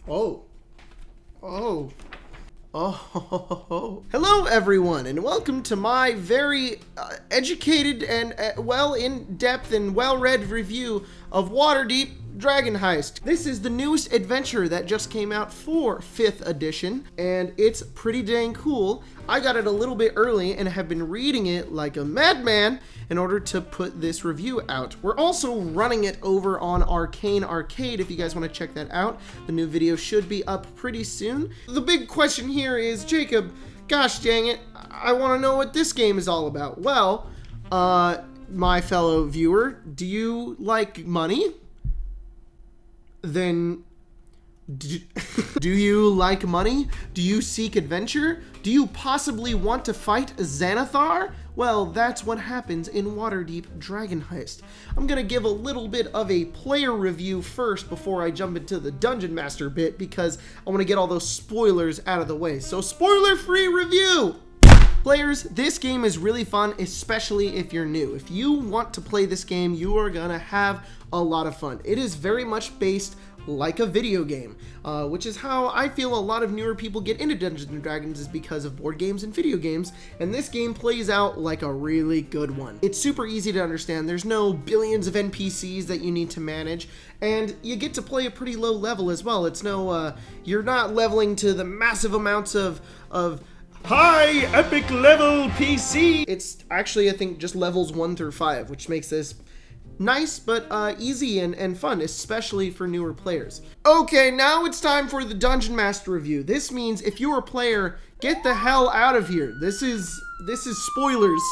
Oh. Oh. Oh. Hello, everyone, and welcome to my very educated and well in-depth and well-read review of Waterdeep Dragon Heist. This is the newest adventure that just came out for 5th edition, and it's pretty dang cool. I got it a little bit early and have been reading it like a madman in order to put this review out. We're also running it over on Arcane Arcade if you guys want to check that out. The new video should be up pretty soon. The big question here is, Jacob, gosh dang it, I want to know what this game is all about. Well, my fellow viewer, do you like money? Then, do you like money? Do you seek adventure? Do you possibly want to fight Xanathar? Well, that's what happens in Waterdeep Dragon Heist. I'm gonna give a little bit of a player review first before I jump into the Dungeon Master bit because I want to get all those spoilers out of the way. So, spoiler-free review! Players, this game is really fun, especially if you're new. If you want to play this game, you are gonna have a lot of fun. It is very much based like a video game, which is how I feel a lot of newer people get into Dungeons & Dragons is because of board games and video games, and this game plays out like a really good one. It's super easy to understand. There's no billions of NPCs that you need to manage, and you get to play a pretty low level as well. It's no, you're not leveling to the massive amounts of high epic level PC. It's actually, I think, just levels 1 through 5, which makes this nice, but easy and fun, especially for newer players. Okay, now it's time for the Dungeon Master review. This means if you're a player, get the hell out of here. This is spoilers,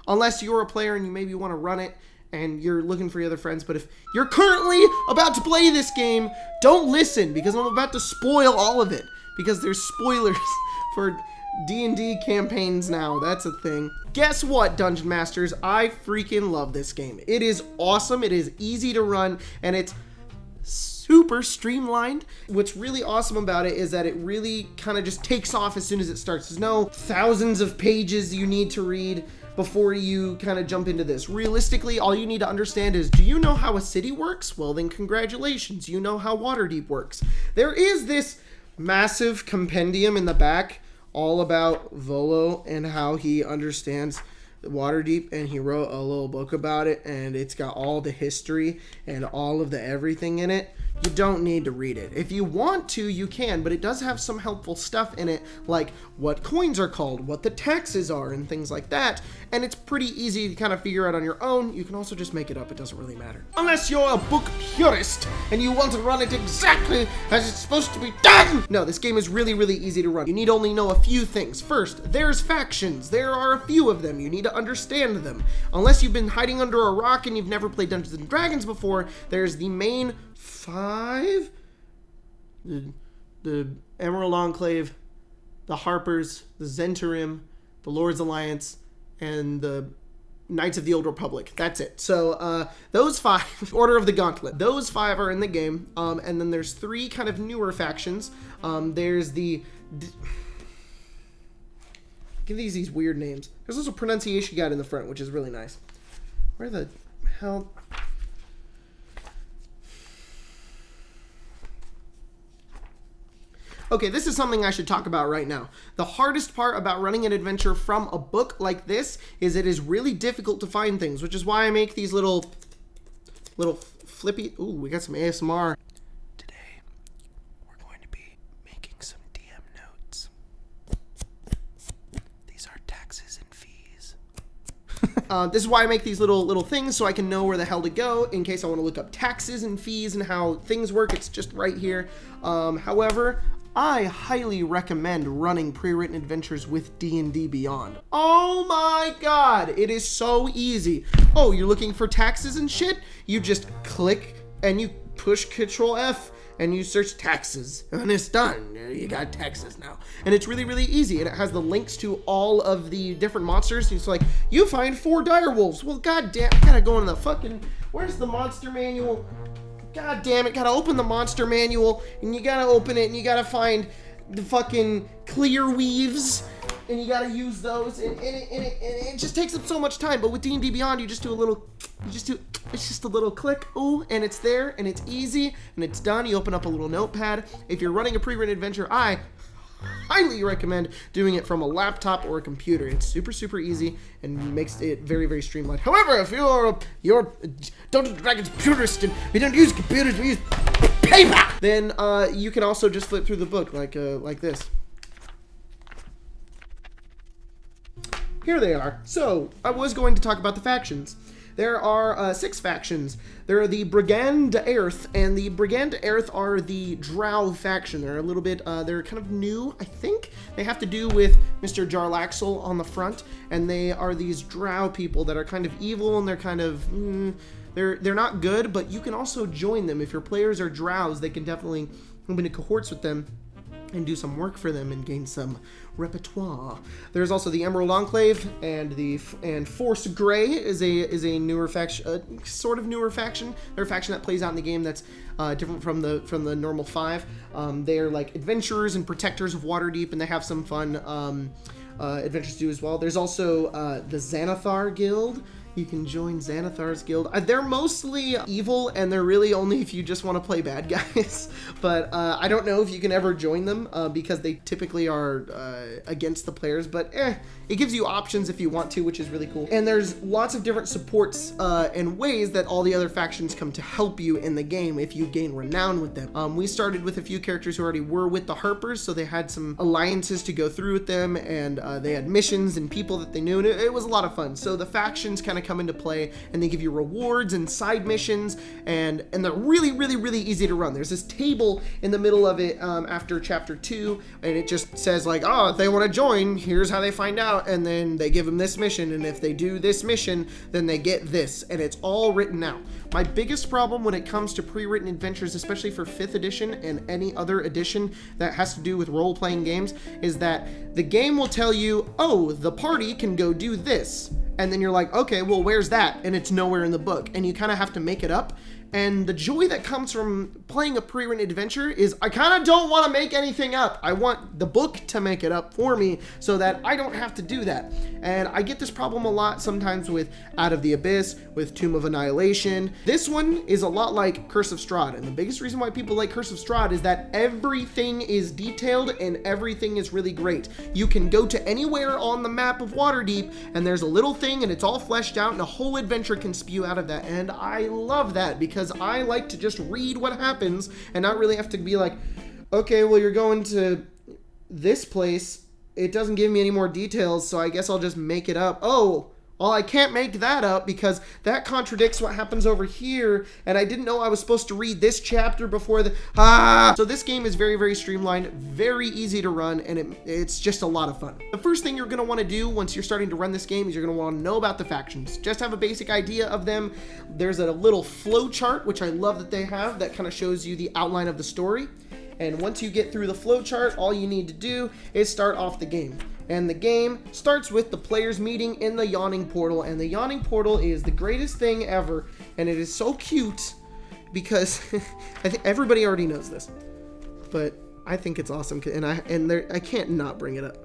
unless you're a player and you maybe want to run it and you're looking for your other friends. But if you're currently about to play this game, don't listen because I'm about to spoil all of it because there's spoilers for D&D campaigns now. That's a thing. Guess what, Dungeon Masters? I freaking love this game. It is awesome, it is easy to run, and it's super streamlined. What's really awesome about it is that it really kind of just takes off as soon as it starts. There's no thousands of pages you need to read before you kind of jump into this. Realistically, all you need to understand is, do you know how a city works? Well, then congratulations, you know how Waterdeep works. There is this massive compendium in the back all about Volo and how he understands Waterdeep, and he wrote a little book about it, and it's got all the history and all of the everything in it. You don't need to read it. If you want to, you can, but it does have some helpful stuff in it, like what coins are called, what the taxes are, and things like that, and it's pretty easy to kind of figure out on your own. You can also just make it up. It doesn't really matter. Unless you're a book purist and you want to run it exactly as it's supposed to be done! No, this game is really, really easy to run. You need only know a few things. First, there's factions. There are a few of them. You need to understand them. Unless you've been hiding under a rock and you've never played Dungeons & Dragons before, there's the main 5, the Emerald Enclave, the Harpers, the Zentarim, the Lord's Alliance, and the Knights of the Old Republic. That's it. So those 5, Order of the Gauntlet, those 5 are in the game, and then there's 3 kind of newer factions. There's the give these weird names. There's also a pronunciation guide in the front, which is really nice. Where the hell? Okay, this is something I should talk about right now. The hardest part about running an adventure from a book like this is it is really difficult to find things, which is why I make these little flippy... Ooh, we got some ASMR. Today, we're going to be making some DM notes. These are taxes and fees. This is why I make these little things so I can know where the hell to go in case I want to look up taxes and fees and how things work. It's just right here. However, I highly recommend running pre-written adventures with D&D Beyond. Oh my god, it is so easy. Oh, you're looking for taxes and shit? You just click and you push Control F and you search taxes and it's done. You got taxes now. And it's really, really easy. And it has the links to all of the different monsters. It's like, you find 4 dire wolves. Well, goddamn, I gotta go into the fucking, where's the monster manual? God damn it, gotta open the monster manual, and you gotta open it, and you gotta find the fucking clear weaves, and you gotta use those, and it just takes up so much time. But with D&D Beyond, you just do a little, it's just a little click, ooh, and it's there, and it's easy, and it's done. You open up a little notepad. If you're running a pre-written adventure, I highly recommend doing it from a laptop or a computer. It's super easy and makes it very streamlined. However, if you're Dungeons & Dragons purist and we don't use computers, we use paper, then you can also just flip through the book like this. Here they are. So I was going to talk about the factions. There are 6 factions. There are the Brigand Aerith, and the Brigand Aerith are the Drow faction. They're a little bit, they're kind of new, I think. They have to do with Mr. Jarlaxle on the front, and they are these Drow people that are kind of evil, and they're kind of, they're not good, but you can also join them. If your players are Drows, they can definitely move into cohorts with them and do some work for them and gain some repertoire. There's also the Emerald Enclave, and Force Grey is a newer faction, sort of newer faction. They're a faction that plays out in the game that's different from the normal 5. They're like adventurers and protectors of Waterdeep, and they have some fun adventures to do as well. There's also the Xanathar Guild. You can join Xanathar's guild. They're mostly evil, and they're really only if you just want to play bad guys. But I don't know if you can ever join them because they typically are against the players. But it gives you options if you want to, which is really cool. And there's lots of different supports and ways that all the other factions come to help you in the game if you gain renown with them. We started with a few characters who already were with the Harpers, so they had some alliances to go through with them, and they had missions and people that they knew, and it was a lot of fun. So the factions kind of come into play, and they give you rewards and side missions, and they're really easy to run. There's this table in the middle of it after chapter 2, and it just says like, oh, if they want to join, here's how they find out, and then they give them this mission, and if they do this mission, then they get this, and it's all written out. My biggest problem when it comes to pre-written adventures, especially for 5th edition and any other edition that has to do with role-playing games, is that the game will tell you, oh, the party can go do this. And then you're like, okay, well, where's that? And it's nowhere in the book. And you kind of have to make it up. And the joy that comes from playing a pre-written adventure is I kind of don't want to make anything up. I want the book to make it up for me so that I don't have to do that. And I get this problem a lot sometimes with Out of the Abyss, with Tomb of Annihilation. This one is a lot like Curse of Strahd. And the biggest reason why people like Curse of Strahd is that everything is detailed and everything is really great. You can go to anywhere on the map of Waterdeep and there's a little thing and it's all fleshed out and a whole adventure can spew out of that. And I love that because I like to just read what happens and not really have to be like, okay, well, you're going to this place. It doesn't give me any more details, so I guess I'll just make it up. Oh, well, I can't make that up because that contradicts what happens over here, and I didn't know I was supposed to read this chapter before the... So this game is very streamlined, very easy to run, and it's just a lot of fun. The first thing you're going to want to do once you're starting to run this game is you're going to want to know about the factions. Just have a basic idea of them. There's a little flow chart, which I love that they have, that kind of shows you the outline of the story. And once you get through the flow chart, all you need to do is start off the game. And the game starts with the players meeting in the Yawning Portal. And the Yawning Portal is the greatest thing ever. And it is so cute because I think everybody already knows this. But I think it's awesome. And I can't not bring it up.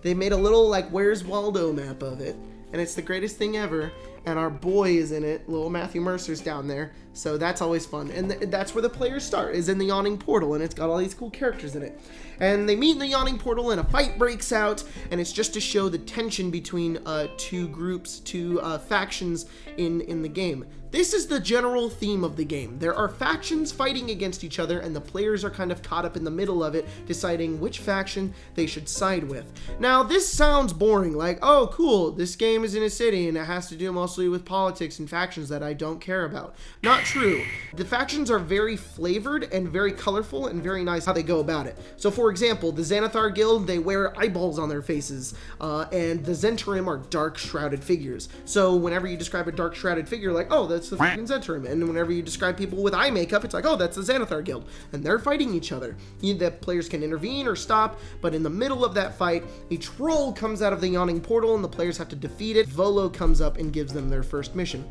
They made a little like Where's Waldo map of it. And it's the greatest thing ever. And our boy is in it. Little Matthew Mercer's down there. So that's always fun. And that's where the players start, is in the Yawning Portal. And it's got all these cool characters in it. And they meet in the Yawning Portal and a fight breaks out. And it's just to show the tension between two groups, two factions in the game. This is the general theme of the game. There are factions fighting against each other, and the players are kind of caught up in the middle of it, deciding which faction they should side with. Now, this sounds boring, like, oh, cool, this game is in a city, and it has to do mostly with politics and factions that I don't care about. Not true. The factions are very flavored and very colorful and very nice how they go about it. So, for example, the Xanathar Guild, they wear eyeballs on their faces, and the Zhentarim are dark shrouded figures. So, whenever you describe a dark shrouded figure, like, oh, that's the fucking Zhentarim. And whenever you describe people with eye makeup, it's like, oh, that's the Xanathar Guild. And they're fighting each other. The players can intervene or stop, but in the middle of that fight, a troll comes out of the Yawning Portal and the players have to defeat it. Volo comes up and gives them their first mission.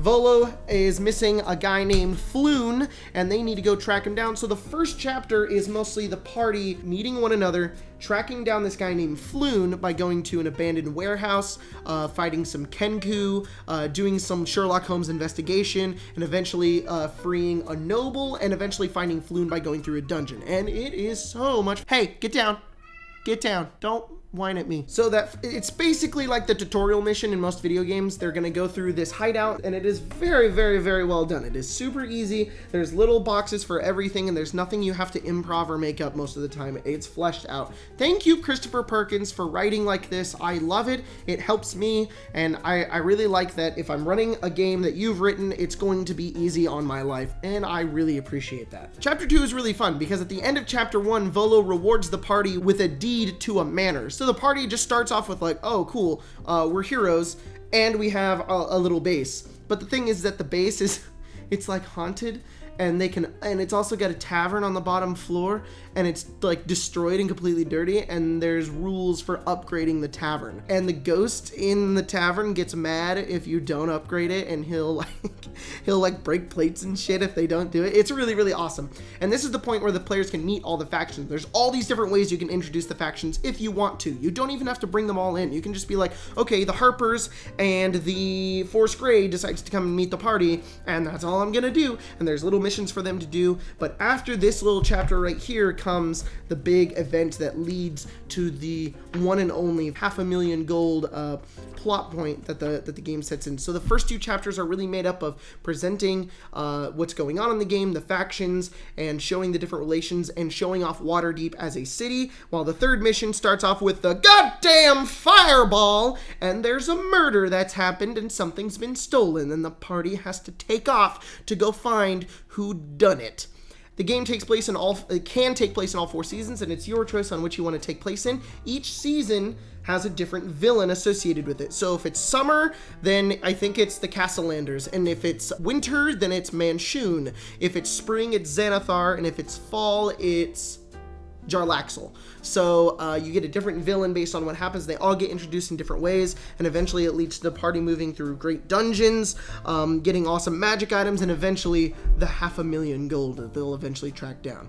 Volo is missing a guy named Floon, and they need to go track him down. So the first chapter is mostly the party meeting one another, tracking down this guy named Floon by going to an abandoned warehouse, fighting some Kenku, doing some Sherlock Holmes investigation, and eventually freeing a noble, and eventually finding Floon by going through a dungeon. And it is so much. Hey, get down. Get down. Don't whine at me. So that it's basically like the tutorial mission in most video games. They're gonna go through this hideout, and it is very, very, very well done. It is super easy. There's little boxes for everything, and there's nothing you have to improv or make up most of the time. It's fleshed out. Thank you, Christopher Perkins, for writing like this. I love it. It helps me, and I really like that if I'm running a game that you've written, it's going to be easy on my life, and I really appreciate that. Chapter 2 is really fun because at the end of Chapter 1, Volo rewards the party with a deed to a manor. So the party just starts off with like, oh, cool, we're heroes, and we have a little base. But the thing is that the base is, it's like haunted, and it's also got a tavern on the bottom floor, and it's like destroyed and completely dirty, and there's rules for upgrading the tavern. And the ghost in the tavern gets mad if you don't upgrade it, and he'll break plates and shit if they don't do it. It's really, really awesome. And this is the point where the players can meet all the factions. There's all these different ways you can introduce the factions if you want to. You don't even have to bring them all in. You can just be like, okay, the Harpers and the Force Grey decides to come and meet the party, and that's all I'm gonna do. And there's little missions for them to do. But after this little chapter right here comes the big event that leads to the one and only 500,000 gold plot point that the game sets in. So the first 2 chapters are really made up of presenting what's going on in the game, the factions, and showing the different relations, and showing off Waterdeep as a city, while the 3rd mission starts off with the goddamn fireball, and there's a murder that's happened and something's been stolen, and the party has to take off to go find who done it. The game can take place in all 4 seasons, and it's your choice on which you want to take place in. Each season has a different villain associated with it. So if it's summer, then I think it's the Castellanders, and if it's winter, then it's Manchun. If it's spring, it's Xanathar, and if it's fall, it's Jarlaxle. So you get a different villain based on what happens. They all get introduced in different ways, and eventually it leads to the party moving through great dungeons, getting awesome magic items, and eventually the 500,000 gold that they'll eventually track down.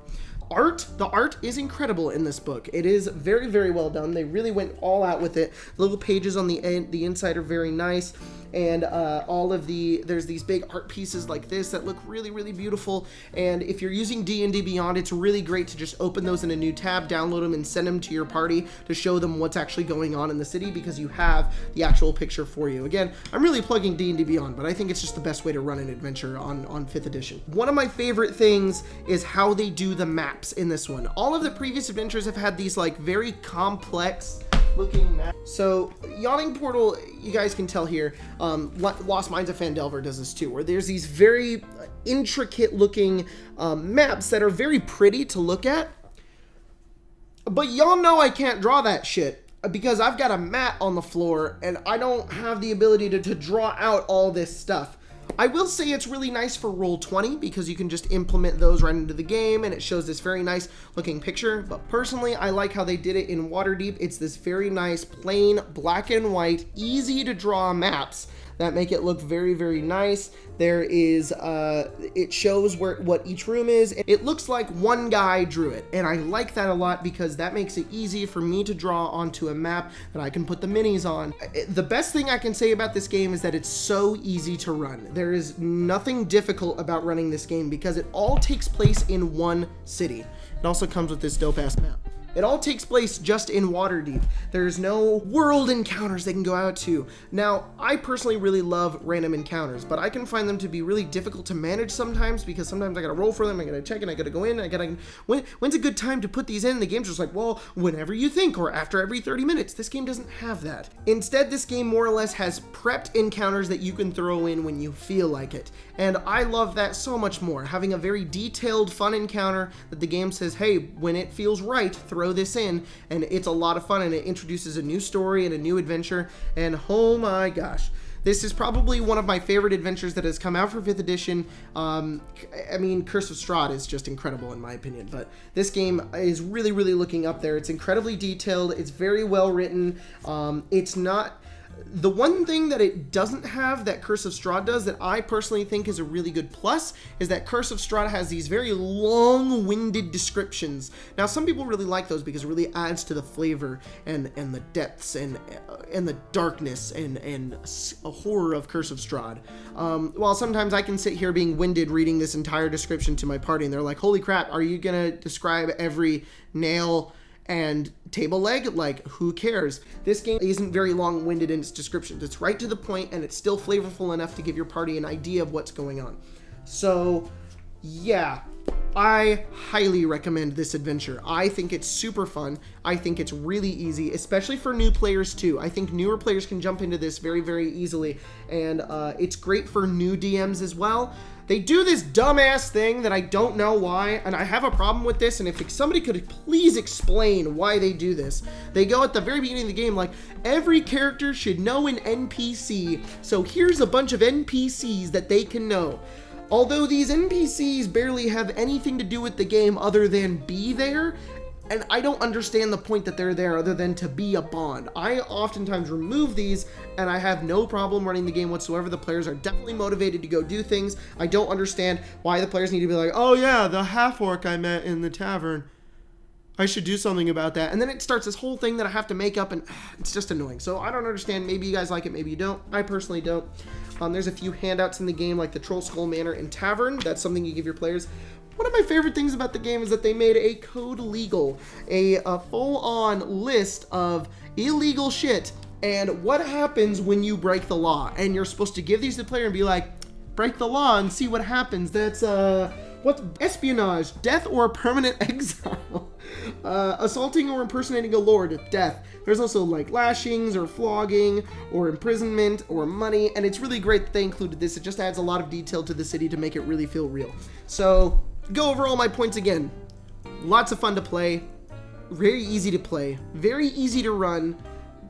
The art is incredible in this book. It is very, very well done. They really went all out with it. Little pages on the inside are very nice, and there's these big art pieces like this that look really, really beautiful. And if you're using D&D Beyond, it's really great to just open those in a new tab, download them, and send them to your party to show them what's actually going on in the city, because you have the actual picture for you. Again, I'm really plugging D&D Beyond, but I think it's just the best way to run an adventure on 5th edition. One of my favorite things is how they do the maps in this one. All of the previous adventures have had these like very complex looking maps. So Yawning Portal, you guys can tell here, Lost Mines of Phandelver does this too, where there's these very intricate looking maps that are very pretty to look at. But y'all know I can't draw that shit, because I've got a mat on the floor and I don't have the ability to draw out all this stuff. I will say it's really nice for Roll20 because you can just implement those right into the game, and it shows this very nice looking picture. But personally, I like how they did it in Waterdeep. It's this very nice, plain, black and white, easy to draw maps that make it look very, very nice. There is, it shows what each room is. It looks like one guy drew it, and I like that a lot because that makes it easy for me to draw onto a map that I can put the minis on. The best thing I can say about this game is that it's so easy to run. There is nothing difficult about running this game because it all takes place in one city. It also comes with this dope-ass map. It all takes place just in Waterdeep. There's no world encounters they can go out to. Now, I personally really love random encounters, but I can find them to be really difficult to manage sometimes because sometimes I gotta roll for them, I gotta check, and I gotta go in, when's a good time to put these in? The game's just like, well, whenever you think, or after every 30 minutes. This game doesn't have that. Instead, this game more or less has prepped encounters that you can throw in when you feel like it. And I love that so much more. Having a very detailed, fun encounter that the game says, hey, when it feels right, throw this in, and it's a lot of fun, and it introduces a new story and a new adventure, and oh my gosh. This is probably one of my favorite adventures that has come out for 5th edition. I mean, Curse of Strahd is just incredible in my opinion, but this game is really, really looking up there. It's incredibly detailed. It's very well written. It's not... The one thing that it doesn't have that Curse of Strahd does that I personally think is a really good plus is that Curse of Strahd has these very long-winded descriptions. Now, some people really like those because it really adds to the flavor and the depths and the darkness and a horror of Curse of Strahd. While sometimes I can sit here being winded reading this entire description to my party and they're like, holy crap, are you gonna describe every nail and table leg? Like, who cares? This game isn't very long-winded in its descriptions. It's right to the point, and it's still flavorful enough to give your party an idea of what's going on. So, yeah, I highly recommend this adventure. I think it's super fun. I think it's really easy, especially for new players too. I think newer players can jump into this very, very easily, and it's great for new DMs as well. They do this dumbass thing that I don't know why, and I have a problem with this, and if somebody could please explain why they do this. They go at the very beginning of the game like, every character should know an NPC, so here's a bunch of NPCs that they can know. Although these NPCs barely have anything to do with the game other than be there, and I don't understand the point that they're there other than to be a bond. I oftentimes remove these, and I have no problem running the game whatsoever. The players are definitely motivated to go do things. I don't understand why the players need to be like, oh yeah, the half-orc I met in the tavern, I should do something about that. And then it starts this whole thing that I have to make up, and it's just annoying. So I don't understand. Maybe you guys like it, maybe you don't. I personally don't. There's a few handouts in the game, like the Troll Skull Manor and Tavern. That's something you give your players. One of my favorite things about the game is that they made a code legal, a full-on list of illegal shit and what happens when you break the law. And you're supposed to give these to the player and be like, break the law and see what happens. That's, what's espionage, death or permanent exile, assaulting or impersonating a lord, death. There's also like lashings or flogging or imprisonment or money, and it's really great that they included this. It just adds a lot of detail to the city to make it really feel real. So, go over all my points again. Lots of fun to play, very easy to play, very easy to run,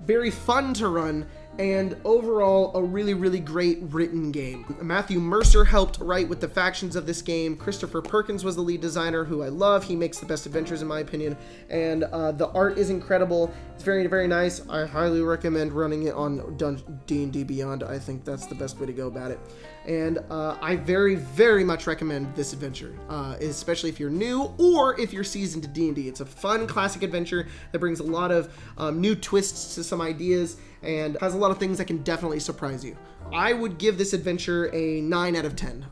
very fun to run, and overall a really, really great written game. Matthew Mercer helped write with the factions of this game. Christopher Perkins was the lead designer, who I love. He makes the best adventures in my opinion, and the art is incredible. It's very, very nice. I highly recommend running it on D&D Beyond. I think that's the best way to go about it. And I very, very much recommend this adventure, especially if you're new or if you're seasoned to D&D. It's a fun, classic adventure that brings a lot of new twists to some ideas and has a lot of things that can definitely surprise you. I would give this adventure a 9 out of 10.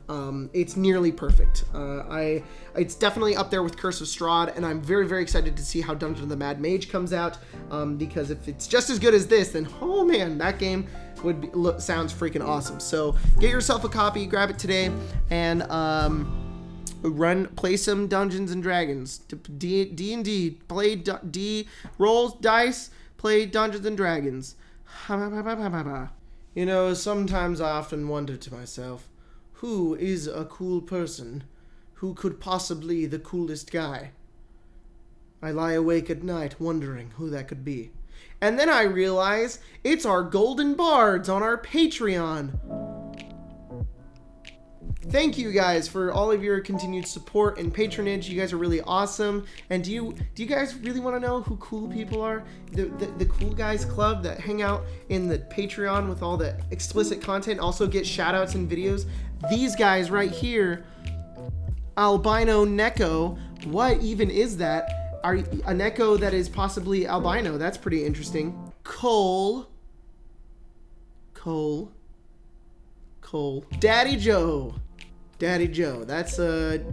It's nearly perfect. It's definitely up there with Curse of Strahd, and I'm very, very excited to see how Dungeon of the Mad Mage comes out, because if it's just as good as this, then oh man, that game sounds freaking awesome. So get yourself a copy, grab it today, and play some Dungeons and Dragons. D&D, play roll dice, play Dungeons and Dragons. You know, sometimes I often wonder to myself, who is a cool person? Who could possibly be the coolest guy? I lie awake at night wondering who that could be. And then I realize it's our golden bards on our Patreon. Thank you guys for all of your continued support and patronage. You guys are really awesome. And do you guys really want to know who cool people are? The cool guys club that hang out in the Patreon with all the explicit content, also get shoutouts and videos. These guys right here, albino Neko. What even is that? A Neko that is possibly albino. That's pretty interesting. Cole. Daddy Joe. That's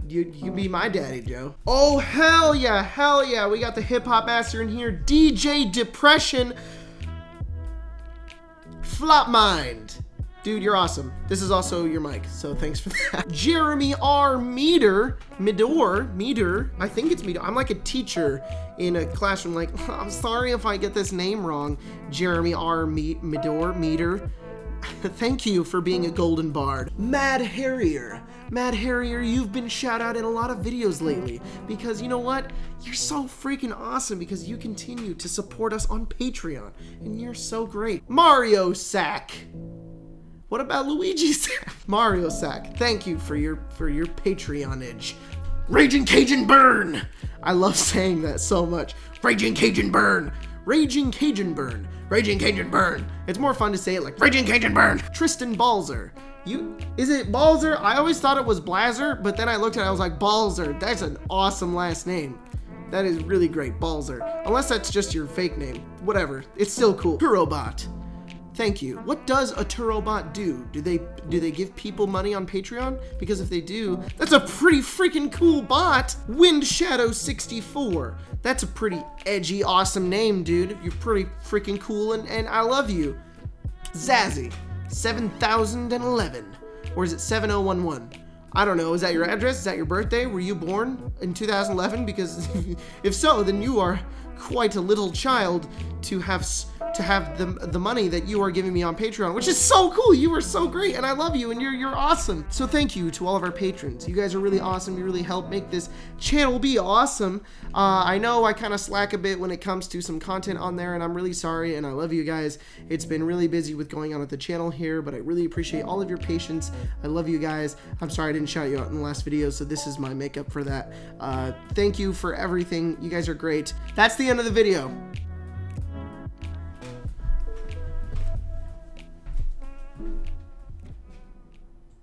you be my Daddy Joe. Oh hell yeah, we got the hip hop master in here, DJ Depression Flopmind. Dude, you're awesome. This is also your mic, so thanks for that. Jeremy R. Meter, I think it's Meter. I'm like a teacher in a classroom, like, I'm sorry if I get this name wrong. Jeremy R. Meter. Thank you for being a golden bard. Mad Harrier, you've been shout out in a lot of videos lately because you know what? You're so freaking awesome because you continue to support us on Patreon and you're so great. Mario Sack. What about Luigi Sack? Mario Sack, thank you for your Patreonage. Raging Cajun Burn. I love saying that so much. Raging Cajun Burn. Raging Cajun Burn. It's more fun to say it like Raging Cajun Burn. Tristan Balzer. Is it Balzer? I always thought it was Blazer, but then I looked at it, I was like, Balzer. That's an awesome last name. That is really great, Balzer. Unless that's just your fake name. Whatever. It's still cool. Turobot. Thank you. What does a Turobot do? Do they give people money on Patreon? Because if they do, that's a pretty freaking cool bot. Wind Shadow 64. That's a pretty edgy, awesome name, dude. You're pretty freaking cool, and I love you. Zazzy 7011. Or is it 7011? I don't know. Is that your address? Is that your birthday? Were you born in 2011? Because if so, then you are quite a little child to have the money that you are giving me on Patreon, which is so cool. You are so great, and I love you, and you're awesome. So thank you to all of our patrons. You guys are really awesome. You really help make this channel be awesome. I know I kind of slack a bit when it comes to some content on there, and I'm really sorry, and I love you guys. It's been really busy with going on at the channel here, but I really appreciate all of your patience. I love you guys. I'm sorry I didn't shout you out in the last video, so this is my makeup for that. Thank you for everything. You guys are great. That's the end of the video.